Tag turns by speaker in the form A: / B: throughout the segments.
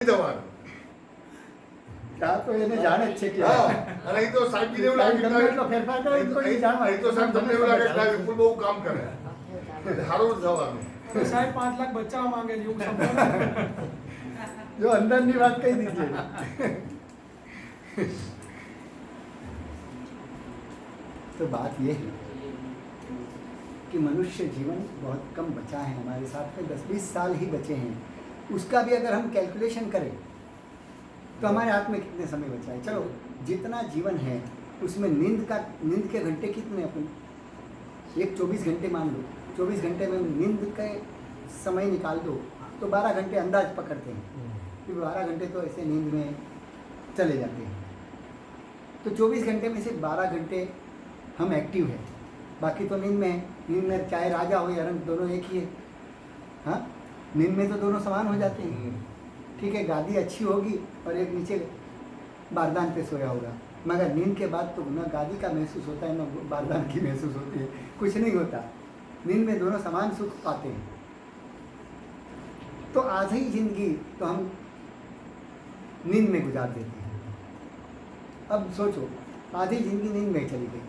A: તમારું
B: ત્યાં તો એને જાણે જ છે કે
A: હા અને અહીં તો સાહેબજીને એવું લાગે
B: ગમે એટલો ફેરફાર કરે તો એ જાણવા
A: અહીં તો સાહેબ તમને એવું લાગે કે આ વિપુલ બહુ કામ કરે સારું જ થવાનું
C: તો સાહેબ 5 લાખ બચાવવા માંગે છે એવું સમજો
B: જો અંદરની વાત કહી દીजिए तो बात ये है कि मनुष्य जीवन बहुत कम बचा है हमारे साथ में 10-20 साल ही बचे हैं उसका भी अगर हम कैलकुलेशन करें तो हमारे हाथ में कितने समय बचा है। चलो जितना जीवन है उसमें नींद के घंटे कितने अपन एक 24 घंटे मान लो 24 घंटे में नींद के समय निकाल दो तो 12 घंटे अंदाज पकड़ते हैं कि 12 घंटे तो ऐसे नींद में चले जाते हैं। तो 24 घंटे में से 12 घंटे हम एक्टिव है, बाकी तो नींद में है। नींद में चाहे राजा हो या रंक दोनों एक ही है। हाँ नींद में तो दोनों समान हो जाते हैं। ठीक है गादी अच्छी होगी और एक नीचे बारदान पे सोया होगा, मगर नींद के बाद तो ना गादी का महसूस होता है ना बारदान की महसूस होती है, कुछ नहीं होता। नींद में दोनों समान सुख पाते हैं। तो आधी जिंदगी तो हम नींद में गुजार देते हैं। अब सोचो आधी जिंदगी नींद में चली गई,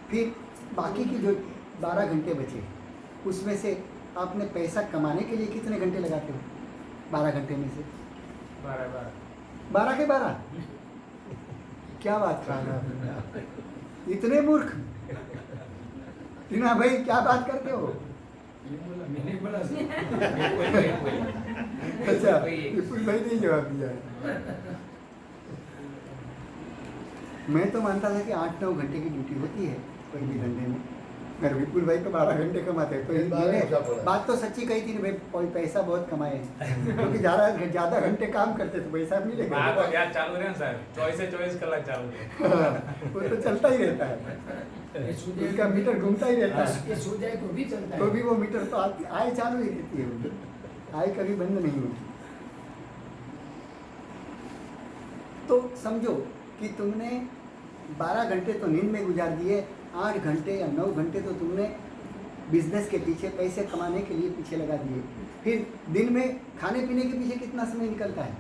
B: फिर बाकी की जो 12 घंटे बचे उसमें से आपने पैसा कमाने के लिए कितने घंटे लगाते हो? 12 घंटे में से 12 के 12 क्या बात कर रहे हो इतने मूर्ख टीना भाई क्या बात करते हो? अच्छा विपुल भाई ने जवाब दिया है। मैं तो मानता था कि 8-9 घंटे की ड्यूटी होती है कोई भी घंटे में, अगर विपुल भाई तो 12 घंटे कमाते हैं तो मैंने बात तो सच्ची कही थी भाई कोई पैसा बहुत कमाए हैं क्योंकि ज़्यादा घंटे काम करते तो पैसा मिलेगा।
D: चालू रहे सर 24 कलाक चालू
B: वो तो चलता ही रहता है, उसका मीटर घूमता ही रहता है तो भी वो मीटर तो आय चालू ही रहती है, आय कभी बंद नहीं होती। तो समझो कि तुमने 12 घंटे तो नींद में गुजार दिए, 8 घंटे या 9 घंटे तो तुमने बिजनेस के पीछे पैसे कमाने के लिए पीछे लगा दिए। फिर दिन में खाने पीने के पीछे कितना समय निकलता है?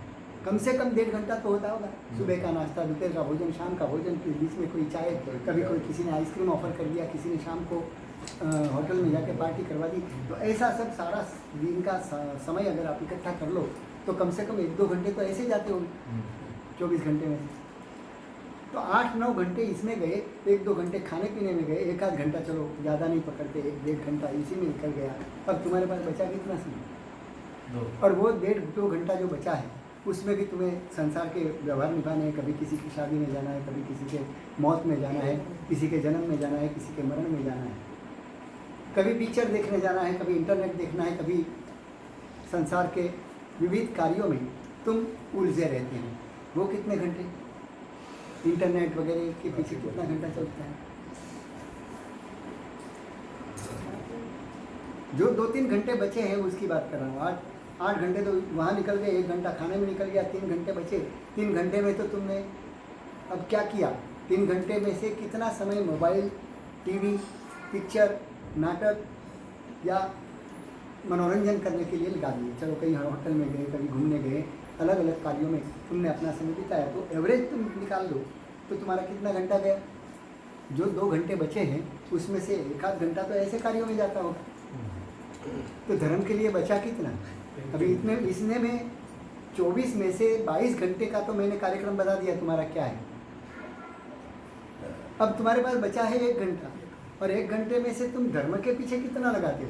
B: कम से कम 1.5 घंटा तो होता होगा। सुबह का नाश्ता, दोपहर का भोजन, शाम का भोजन, फिर बीच में कोई चाय, कभी कोई किसी ने आइसक्रीम ऑफर कर दिया, किसी ने शाम को होटल में जाके पार्टी करवा दी। तो ऐसा सब सारा दिन का समय अगर आप इकट्ठा कर लो तो कम से कम 1-2 घंटे तो ऐसे जाते होंगे 24 घंटे में। तो 8-9 घंटे इसमें गए, 1-2 घंटे खाने पीने में गए, 1-आध घंटा चलो ज़्यादा नहीं पकड़ते, 1-1.5 घंटा इसी में निकल गया। अब तुम्हारे पास बचा कितना समय? और वो 1.5-2 घंटा जो बचा है उसमें भी तुम्हें संसार के व्यवहार निभाने हैं। कभी किसी की शादी में जाना है, कभी किसी के मौत में जाना है, किसी के जन्म में जाना है, किसी के मरण में जाना है, कभी पिक्चर देखने जाना है, कभी इंटरनेट देखना है, कभी संसार के विविध कार्यों में तुम उलझे रहते हैं। वो कितने घंटे इंटरनेट वगैरह के पीछे कितना घंटा चलता है? जो 2-3 घंटे बचे हैं उसकी बात कर रहा हूँ। 8 घंटे तो वहाँ निकल गए, 1 घंटा खाने में निकल गया, 3 घंटे बचे। 3 घंटे में तो तुमने अब क्या किया? 3 घंटे में से कितना समय मोबाइल, टीवी, पिक्चर, नाटक या मनोरंजन करने के लिए लगा दिए? चलो कहीं होटल में गए, कभी घूमने गए, अलग अलग कार्यों में तुमने अपना समय बिताया। तो एवरेज तुम निकाल दो तो तुम्हारा कितना घंटा गया? जो 2 घंटे बचे हैं उसमें से 1-आध घंटा तो ऐसे कार्यों में जाता होगा। तो धर्म के लिए बचा कितना? अभी इसने में 24 में से 22 घंटे का तो मैंने कार्यक्रम बता दिया तुम्हारा क्या है। अब तुम्हारे पास बचा है 1 घंटा, और 1 घंटे में से तुम धर्म के पीछे कितना लगाते हो?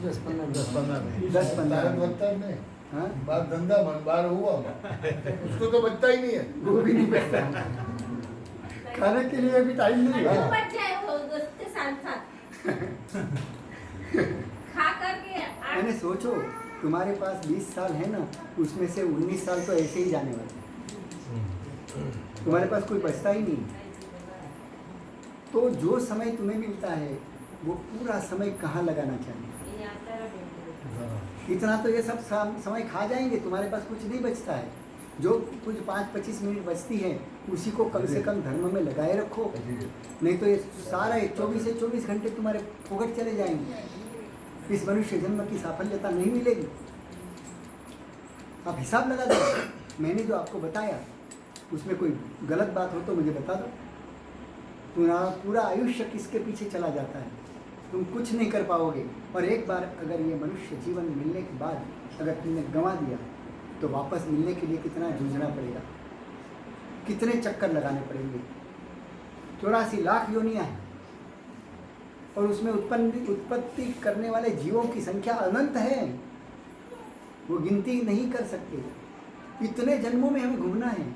B: 10-15
A: में
B: हाँ
A: बात धंधा मन बार हुआ उसको तो बचता ही नहीं है,
B: वो भी नहीं बचता, खाने के लिए भी टाइम नहीं है।
E: बच जाए वो उसके साथ खा करके
B: मैंने सोचो तुम्हारे पास 20 साल है ना, उसमें से 19 साल तो ऐसे ही जाने वाले, तुम्हारे पास कोई बचता ही नहीं। तो जो समय तुम्हें मिलता है वो पूरा समय कहाँ लगाना चाहिए? इतना तो ये सब समय खा जाएंगे, तुम्हारे पास कुछ नहीं बचता है। जो कुछ 5-25 मिनट बचती है उसी को कम से कम धर्म में लगाए रखो, नहीं तो ये सारा 24 से 24 घंटे तुम्हारे फुकट चले जाएंगे। इस मनुष्य जन्म की साफल्यता नहीं मिलेगी। आप हिसाब लगा दो, मैंने जो आपको बताया उसमें कोई गलत बात हो तो मुझे बता दो। तुम्हारा पूरा आयुष्य किसके पीछे चला जाता है, तुम कुछ नहीं कर पाओगे। और एक बार अगर ये मनुष्य जीवन मिलने के बाद अगर तुमने गंवा दिया तो वापस मिलने के लिए कितना जूझना पड़ेगा, कितने चक्कर लगाने पड़ेंगे। 84 लाख योनियाँ हैं और उसमें उत्पत्ति करने वाले जीवों की संख्या अनंत है, वो गिनती नहीं कर सकते। इतने जन्मों में हमें घूमना है।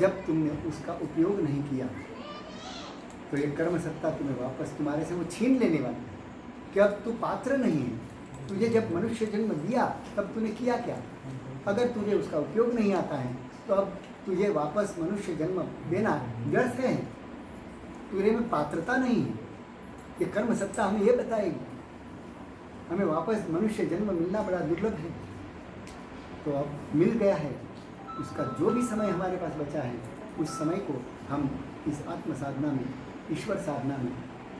B: जब तुमने उसका उपयोग नहीं किया तो ये कर्म सत्ता तुम्हें वापस तुम्हारे से वो छीन लेने वाली है कि अब तू पात्र नहीं है। तुझे जब मनुष्य जन्म दिया तब तूने किया क्या? अगर तुझे उसका उपयोग नहीं आता है तो अब तुझे वापस मनुष्य जन्म देना व्यर्थ है, तुझे में पात्रता नहीं है। ये कर्म सत्ता हमें ये बताएगी। हमें वापस मनुष्य जन्म मिलना बड़ा दुर्लभ है, तो अब मिल गया है। उसका जो भी समय हमारे पास बचा है उस समय को हम इस आत्म साधना में, ईश्वर साधना में,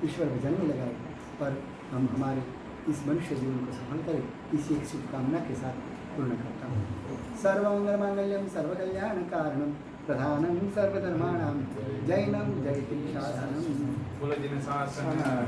B: ईश्वर भजन में लगाएं और हम हमारे इस मनुष्य जीवन को सफल करें। इसी एक शुभकामना के साथ पूर्ण करता हूँ। सर्वमंगलमांगल्यं सर्वकल्याणकारणं प्रधानं सर्वधर्माणां जैनं जयति शासनं।
D: बोलो जिन्हें साथ